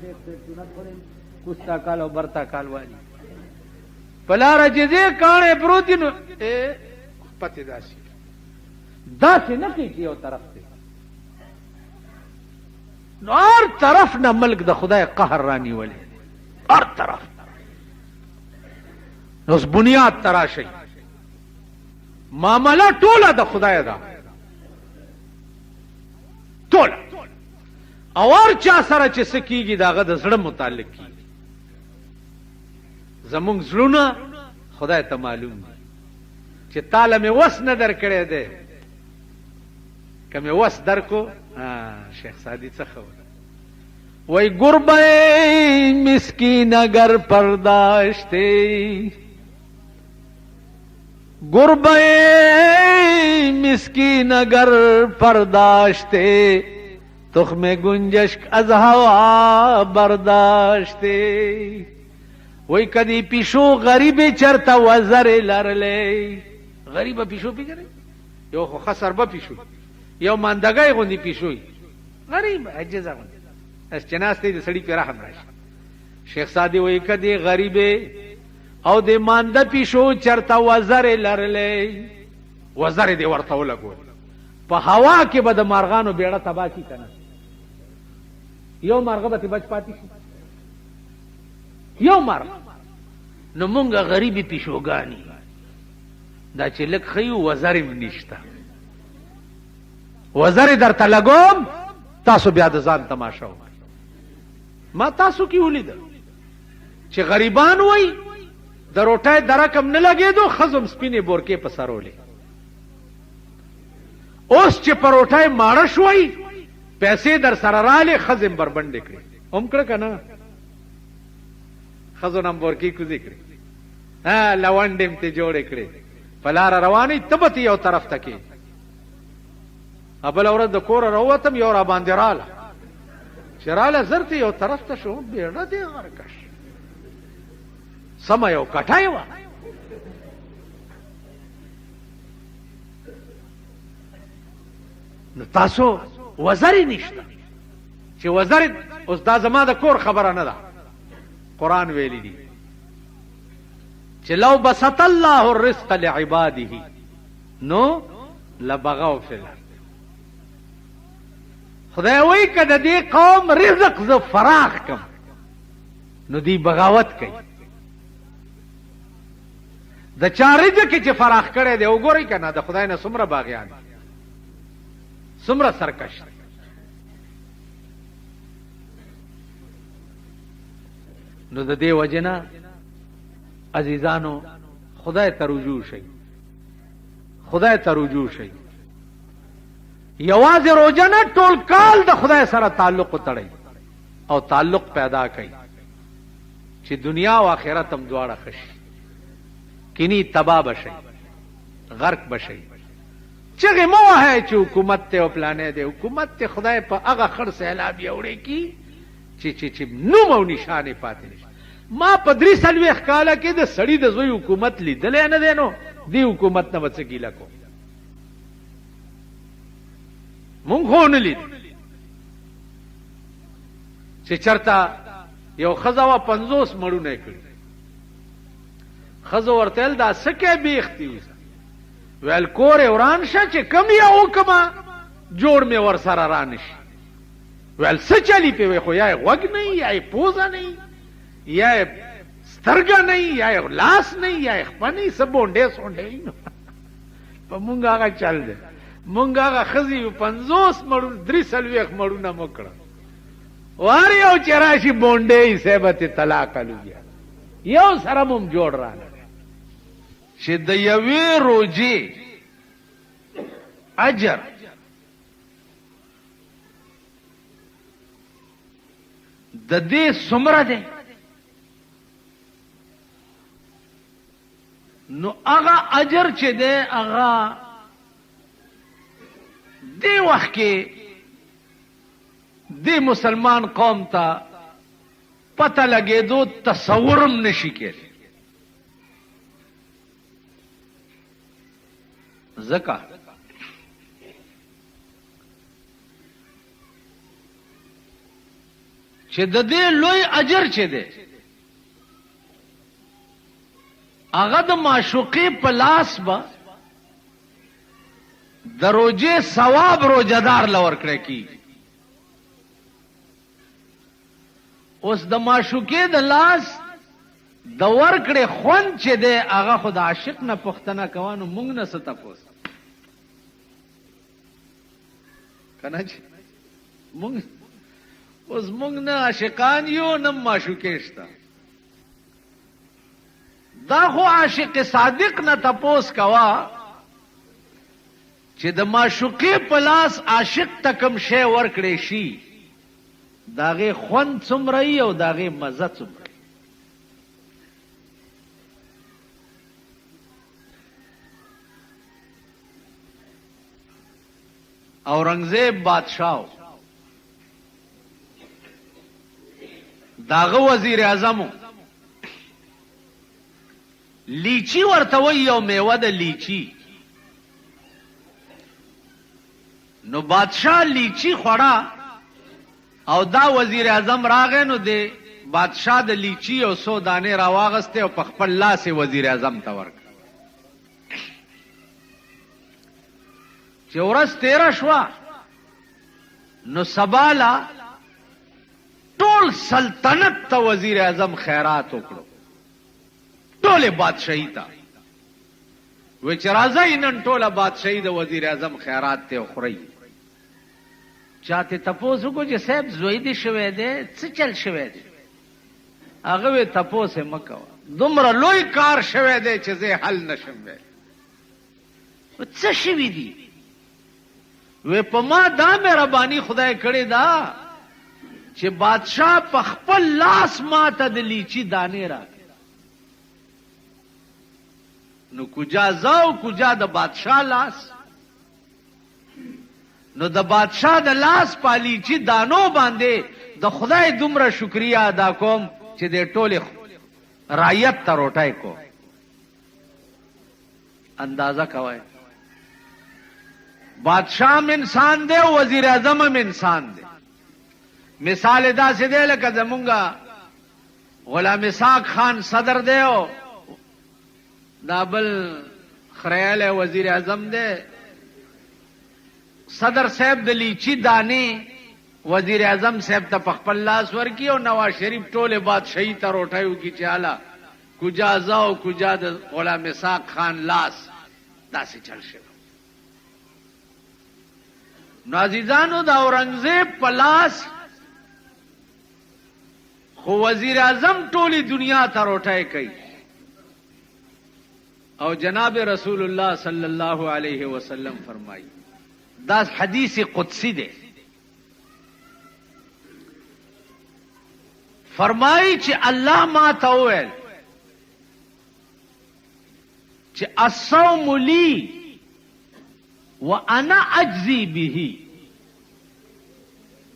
شیخ سنت پرې کوستا کال او برتا کال والی پلار جزې کانه پروت نو اے پته داسې نه کوي چې یو طرف ته نو هر طرف نه ملک د خدای قهر رانی ولې هر طرف نو بنیاد تراشي معاملہ ټوله د خدای ده ټوله اور چا سره چې سکیږي داغه د زړه متعلق کی زمونږ زړونه خدای ته معلوم دي چې تعالی مې وس نه در کړی دی که مې وس در کو شیخ سادی څه خبره وای گربه مسکین اگر پرداشته گربه مسکین اگر پرداشته تخم گنجشک از هوا برداشته وای کدی پیشو غریب چرتا وزر لرلی غریب پیشو پیژنې یو خو خسر به پیشو یو ماندګای غوندي پیشوي غریب عجزه غوندي اس چناسته د سړی په رحم راشي شیخ سادی وای کدی غریب او د مانده پیشو چرتا وزر لرلی وزر دی ورته ولګو په هوا کې به د مارغانو بیړه تبا کی کنه یو مارغه به بچ پاتې شي یو مارغ نو مونږه غریبي پیشوګانی دا چې لک خيو وزر نشته وزر درته لګوم تاسو بیا د ځان تماشا وکړئ ما تاسو کې ولید چې غریبان وای د روټای درکم نه لګېدو خزم سپینې بورکې په سرولې اوس چې پروټای ماړه شوي پیسې در سره رااله خزم بربند کړې هم کړه کنه خزو نمبر کې کوزي کړې ها لوندم ته جوړ کړې فلار رواني تبتی یو طرف تکي ابل اورد د کور راوتم یو را باندې رااله شراله زرت یو طرف ته شو بیړه دې غرکش سم یو کټای و نو تاسو وزر نشته چې وزر اوس دا زما د کور خبره نه ده قران ویلی دی چې لو بسط الله الرزق لعباده نو لبغوا فی الارض خدای وای کده دې قوم رزق ز فراخ کم نو دی بغاوت کوي د چا رزق چې فراخ کړي دی وګورئ کنه د خدای نه څومره باغیان څومره سرکش نو د دې وجنا عزیزانو خدای ته رجوع شي خدای ته رجوع شي یواز روزانه ټول کال د خدای سره تعلق تړي او تعلق پیدا کوي چې دنیا او آخرت هم دواړه خشي کینی تباہ بشي غرق بشي چغه مو ہے چې حکومت ته پلانې دی حکومت ته خدای په هغه خر سیلاب یوړي کی چې نو مو نشانه پاتې نشي ما په درې سلوي ښکاله کې د سړی د زوی حکومت لیدل نه دینو دی حکومت نه وڅګیلا کو مونږ خو نه لید چې چرتا یو خزاوه 50 مړونه کړی خزو ورتل دا سکه بیختی ویل کور وران شه چې کم یا وکما جوړ مې ور سره را نشي. ویل څه چلی پې وی خو یا یې غوږ نه یا یې پوزه نه یا یې سترګه نه یا یې لاس نه یا یې خپه نه څه بونډې سونډې نو په مونږ هغه چل دی. مونږ هغه ښځې 50 مړو 43 مړونه مو کړه. وار یو چې راشي بونډې صاحب ته طلاق الو بیا یو سره مم جوړ راغی چې د یوې روجې اجر د دې څومره دی نو هغه اجر چې دی هغه دې وخت کې دې مسلمان قوم ته پته لګېدو تصورم نشي کېدی. ځکه چې د دې لوی اجر چې دی هغه د معشوقې په لاس به د روجې ثواب روجهدار لور کړی کېږي. اوس د معشوقې د لاس د ورکړې خوند چې دی هغه خو د عاشق نه پوښتنه کوه نو موږ نه څه تپوس که نه چې موږ اوس موږ نه عاشقان یو نه معشوقې شته. دا خو عاشق صادق نه تپوس کوه چې د معشوقې په لاس عاشق ته کوم شی ورکړی شي داغه خوند څومره ای او داغه مزه څومره. اورنګزیب بادشاہ داغه وزیر اعظم لیچی ورته وی او میوه د لیچی. نو بادشاہ لیچی خوړه او دا وزیر اعظم راغی نو د بادشاہ د لیچی او 100 دانې راواغسته او په خپل لاس وزیر اعظم ته ورکړ. چې ورځ 13 شوه نو سباله ټول سلطنت ته وزیر اعظم خیرات وکړو ټوله بادشاہی ته و چې راځي نن ټوله بادشاہی د وزیر اعظم خیرات ته خوري. چاته تپوسو کو چې صاحب زوی دی شوه دی څه چل شوه دی هغه وی تپوسه مکو دومره لوی کار شوه دی چې زه حل نشم وی څه شوی دی وی په ما دا مهرباني خدای کړی دا چې بادشاہ په خپل لاس ما ته د لیچی دانې را نو کجا زاو کجا د بادشاہ لاس نو د بادشاہ د لاس پالی چې دانو باندې د خدای دومره شکریا ادا کوم چې د ټوله رعیت ته روټای کو. اندازه کوي بادشاہ انسان دی او وزیر اعظم هم انسان دی. مثال دا سه دی لکه زمونږه غلام اسحاق خان صدر دی او دا بل خریال وزیر اعظم دی. صدر صاحب د لیچی دانی وزیر اعظم صاحب ته په خپل لاس ورکی او نواز شریف ټوله بادشاہی ته روټایو کی چاله کجا زاو کجا د غلام اسحاق خان لاس داسې چل شو. نو عزیزانو د اورنګزیب په لاس خو وزیر اعظم ټولی دنیا ته روټای کوي او جناب رسول الله صلی الله علیه وسلم فرمایي دا حدیث قدسی دی فرمایي چې الله ما ته وویل چې الصوم لی وانا اجزی به.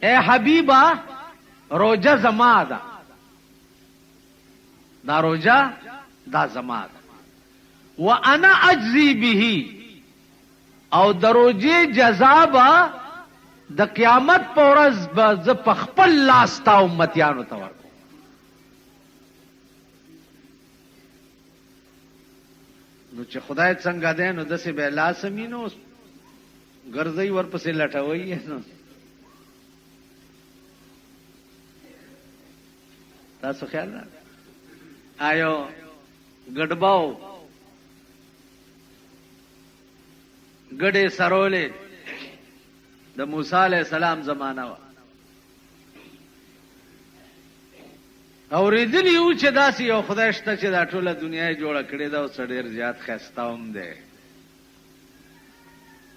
اے حبیبا روجه زما ده دا روجه دا زما ده وانا اجزی به او دروجه جزا با د قیامت په ورځ به ز په خپل لاس تا امتیانو ته ورکو. نو چې خدای څنګه ده نو دسه به لاس مينو ګرځي ورپسې لټوي نو تاسو خیال را آیو ګډباو ګډې سرولې د موسی علیہ السلام زمانہ وا اورېدلی یو چې داسې یو خدای شته چې دا ټوله دنیا یې جوړه کړې ده او څه ډېر زیات ښایسته هم دی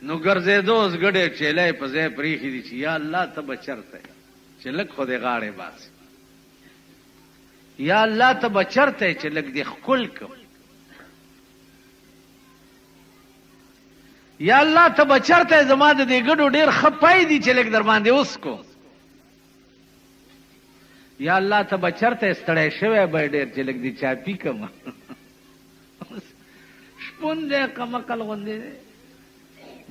نو ګرځېدو اوس ګډې چیلې په ځای پرېښي دي چې یا الله ته به چرته چې لږ خو دې غاړې باسي یا الله ته به چرته چې لږ دې ښکل کړم یا الله ته به چرته زما د دې ګډو ډېر ښه پای دي چې لږ در باندې اوس کو یا الله ته به چرته ستړی شوی به ډېر چې لږ دې چاپي کړم شپون دی کمقل غوندې دی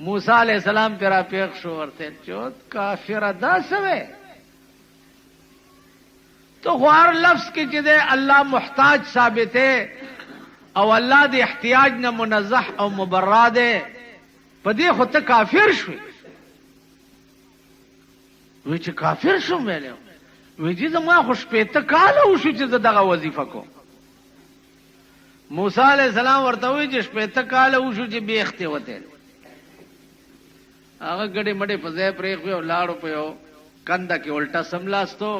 موسی علیہ السلام پہ را پیغ شو ورته چوت کافر دا سوے تو غوار لفظ کی چې دے اللہ محتاج ثابت ہے او اللہ دے احتیاج نہ منزح او مبرا دے پدې خو ته کافر شوی وی چې کافر شو مې وی چې زما خو شپېته کاله وشو چې زه دغه وظیفه کوم موسی علیہ السلام ورته وی چې شپېته کاله وشو چې بیخته وته هغه ګډې مډې په ځای پرېښوي او لاړو په یو کنده کې الټا سملاستو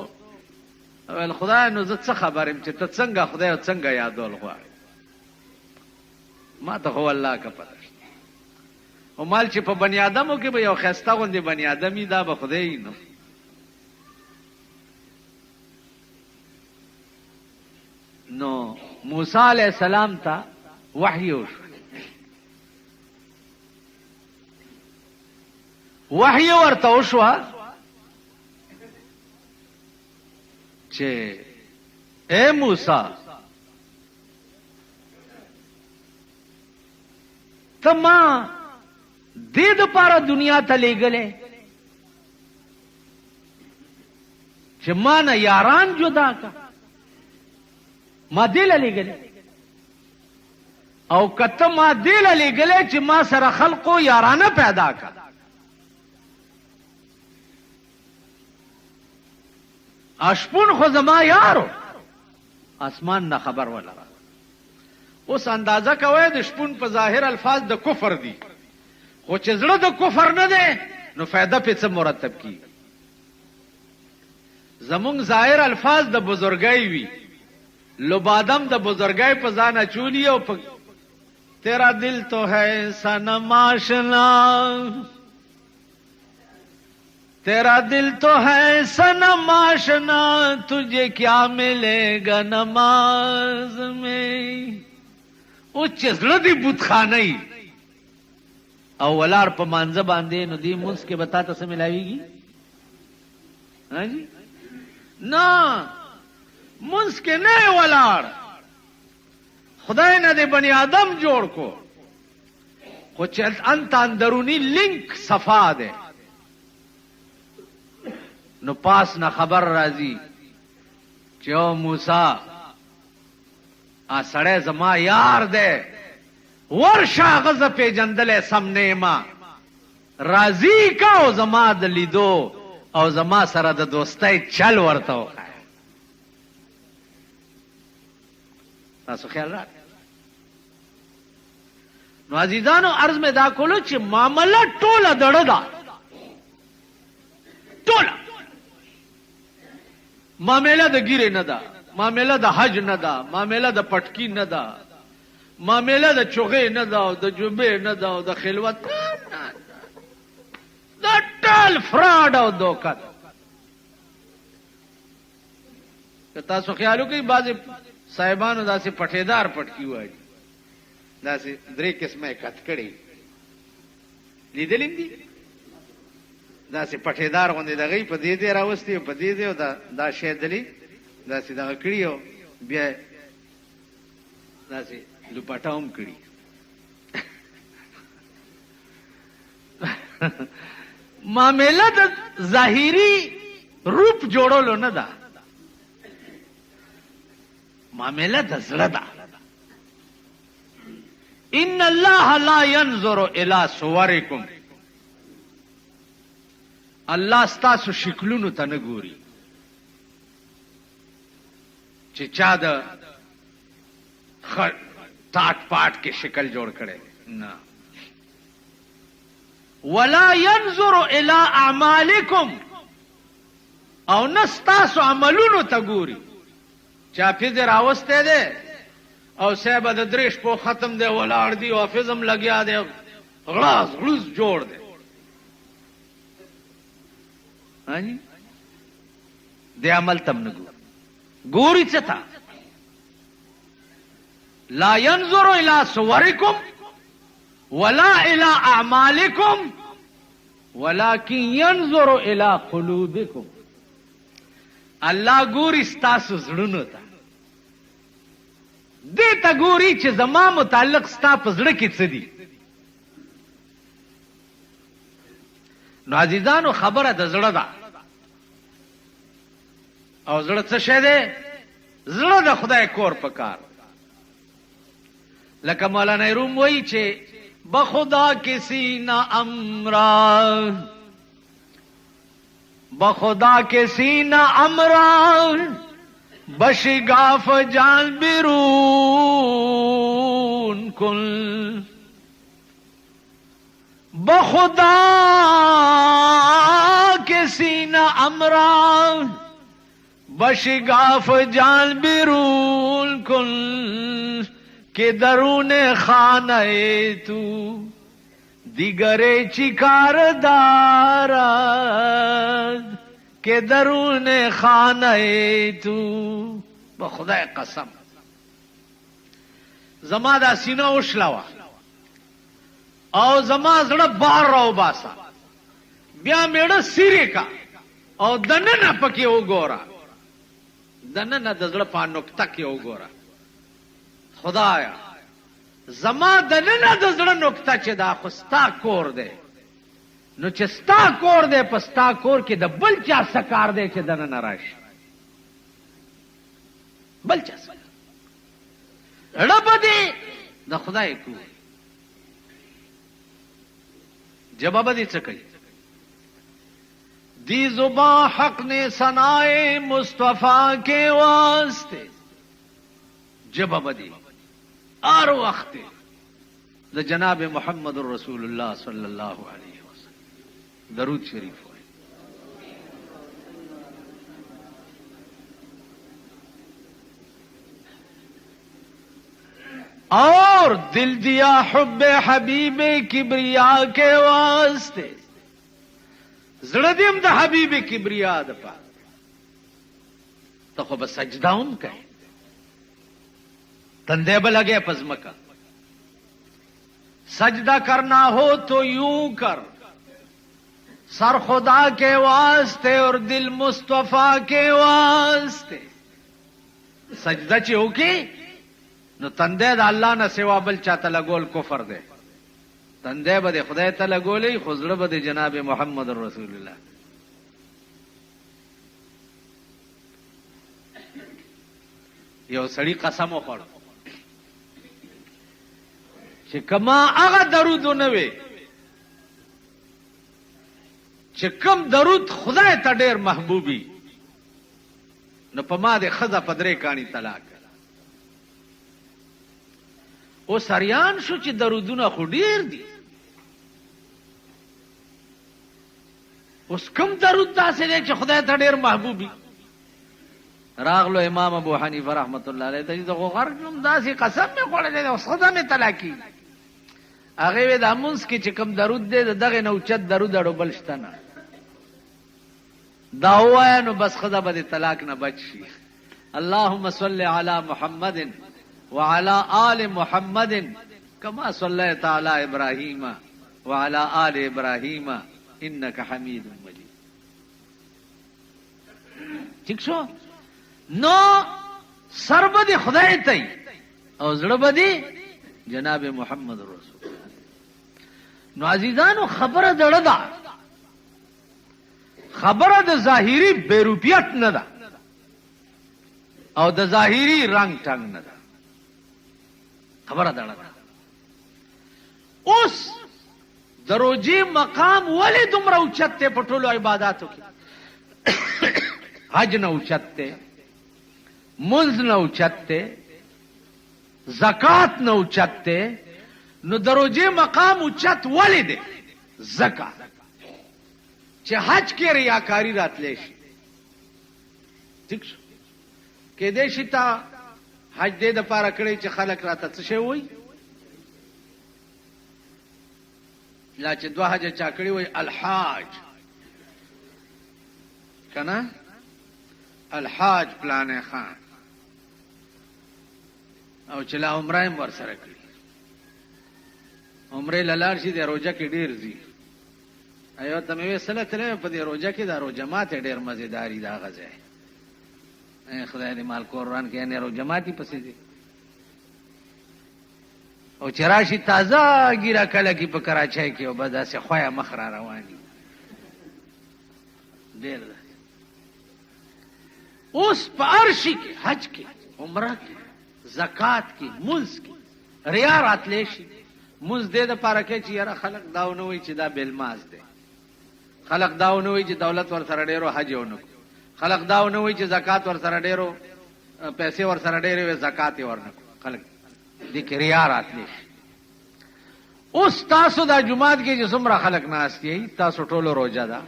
ویل خدای نو زه څه خبر یم چې ته څنګه خدای او څنګه یادول غواړې ما ته خو الله که پته شته او مال چې په بني آدمو کې به یو ښایسته غوندې بني آدمي دا به خدای نو نو موسی علیہ السلام ته وحی وشو وحی ورته وشوه چې اے موسی ته ما دې دپاره دنیا ته لیږلې چې ما نه یاران جدا کا ما دې له لیږلې او کته ما دې له لیږلې چې ما سره خلقو یارانه پیدا کا اشپون خو زما یارو اسمان نه خبر ولره اوس اندازه کوي د شپون په ظاهر الفاظ د کفر دي خو چې زړه د کفر نه دی نو فایده په څه مرتب کی زمونږ ظاهر الفاظ د بزرګۍ وي لبادم د بزرګۍ په ځان اچولی او په تیرا دل تو ہے صنم آشنا تیرا دل تو ہے صنم آشنا تجھے کیا ملے گا نماز میں او چزړه دی بت خانه او ولار په مانځه باندې نو دی مونږ کې بتا ته څه ملاويږي ها جی نه مونږ کې نه ولار خدای نه دی بنی آدم جوړ کو خو چې انت اندرونی لینک صفا ده نو پاس نه خبر راځي چې او موسی ا سړی زما یار دی ورشا غز پیجندل سمنے ما راضی کا او زما د لیدو او زما سره د دوستۍ چل ورته وکړه تاسو خیال را نو عزیزانو عرض میں دا کولو چې معاملہ ټوله دړه ده ټوله معاملہ د ګیره نه ده معاملہ د حج نه ده معاملہ د پټکی نه ده معاملہ د چوغې نه ده او د جوبې نه ده او د خلوت دا ټول فراډ او دوکه ده تاسو خیالو کوي بعضې صاحبانو داسې پټېدار پټکی وایي داسې درې قسمه یې کت کړي لیدلیم دي داسې پټېدار غوندې دغې په دې دې راوستي او په دې دې او دا شی دلي داسې دغه کړي او بیا داسې لپاټه هم کړي معامله د ظاهري روپ جوړولو نه ده معامله د زړه ده ان الله لا ينظر الى صوركم الله ستاسو شکلونو ته نه ګوري چې چا د ټاټ پاټ کې شکل جوړ کړي نه. ولا ينظر الى اعمالكم او نستاسو عملونو ته ګوري. چا فیض راوسته ده او صاحب د دریش په ختم دی ولاړ دی او حافظم لګیا دی غلاس غلوس جوړ دی هاني د عمل تم نه ګوري څه تا. لا ينظر الى صوركم ولا الى اعمالكم ولكن ينظر الى قلوبكم. الله ګوري ستاسو زړونو ته دې ته ګوري چې زما متعلق ستا په زړه کې څه دي. نو عزیزانو خبره د زړه ده او زړه څه شی دی؟ زړه د خدای کور په کار. لکه مولانا روم وایي چې بخدا کسی نہ امرا بخدا کسی نہ امرا بشگاف جان بیرون کن بخدا کسی نہ امرا بشگاف جان بیرون کن کہ درون خانہ تو دیگر چکار دارد کہ درون خانہ تو. بخدای قسم زما دا سینه وشلاوه او زما زړه بار راو باسا بیا میړه سیره کا او دننه پکې وګوره دننه د زړه په نقطه کې وګوره. خدایا زما دننه د زړه نقطه چې دا خو ستا کور دی نو چې ستا کور دی په ستا کور کې د بل چا سکار دی چې دننه راشي بل چا سکار رب دی د خدای کور جواب دی څه کوي. دی زبان حق نے ثنائے مصطفیٰ کے واسطے جواب دی آر وقت د جناب محمد رسول اللہ صلی اللہ علیہ وسلم درود شریف ہوئے. اور دل دیا حب حبیب کبریا کے واسطے زړه دیم د حبیب کبریا د پاره ته خو به سجده هم کوي تندے به لگے پزمکا. سجدہ کرنا ہو تو یوں کر سر خدا کے واسطے اور دل مصطفیٰ کے واسطے. سجدہ چی ہو کی نو تندے دا اللہ نہ سوا بل چاہتا لگول کفر دے تندے با دے خدای تا لگولی خزر با دے جناب محمد رسول اللہ. یو سړی قسم وخوړ چې کما هغه درود نه وي چې کوم درود خدای ته ډېر محبوبي نو په ما دې ښځه په درې کاڼي طلاق او سریان شو چې درودونه خو ډېر دي. اوس کوم درود داسې دی چې خدای ته ډېر محبوبي. راغلو امام ابو حنیفه رحمت الله علیه ته د غوغر نوم داسې قسم مې خوړلی دی اوس ښځه مې طلاقي هغې وې دا مونځ کې چې کوم درود دی د دغې نه اوچت درود اړو بل شته نه دا ووایه نو بس ښځه به د طلاق نه بچ شي. اللهم صل علی محمد وعلى آل محمد كما صليت على ابراهيم وعلى آل ابراهيم انك حميد مجيد. ٹھیک شو نو سر بدی خدای ته او زړه بدی جناب محمد رسول الله. نو عزیزانو خبره دړه ده خبره د ظاهری بیروپیت نه ده او د ظاهری رنگ ټنگ نه ده خبره دړه ده. اوس दरोजे मकाम वली दुमरा उचते पटोलो इबादतों की हज न उचते, मुंज न उचते, जकात न उचते, नो दरोजे मकाम उचत वली दे जका चे हज के रियाकारी रातलेशी ठीक के देशिता हज दे द पारा कड़े चे खलक राता चे हुई ला चे दो हज चाकड़ी हुई अलहाज कना अलहाज प्लान खान और चला उमराइम वर्ष रखी उमरे ललार शी दे रोजा की ढेर जी अयो तमे वे सले तले पदे रोजा की दारो जमात ढेर मजेदारी दा गजे ए खुदा दे माल कुरान के ने रो जमाती पसे दे او چراشی تازه गिरा کله کی په کراچۍ کې او بدا سے خویا مخرا رواني ډیر اوس په ارشي کې حج کې عمره کې زکات کې منځ کې ریا راتلی شي منځ دې د پاره کې چې یاره خلق داو نه وي چې دا بلماز دی خلق داو نه وي چې دولت ور سره ډیرو حج ونه خلق داو نه وي چې زکات ور سره ډیرو پیسې ور سره ډیرو زکات ورنه خلق دې کې ریا راتلی شي اوس تاسو دا جمعات کې چې څومره خلق ناشتي تاسو ټولو روزه ده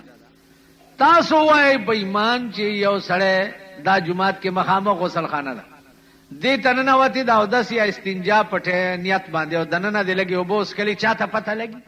تاسو وای بېمان چې یو سړی دا جمعات کې مخامخ غسل خانه ده دې تننه وتی دا اودس یا استنجا پټه نیت باندې او دننه دې لګي او بوس کلی چاته پته لګي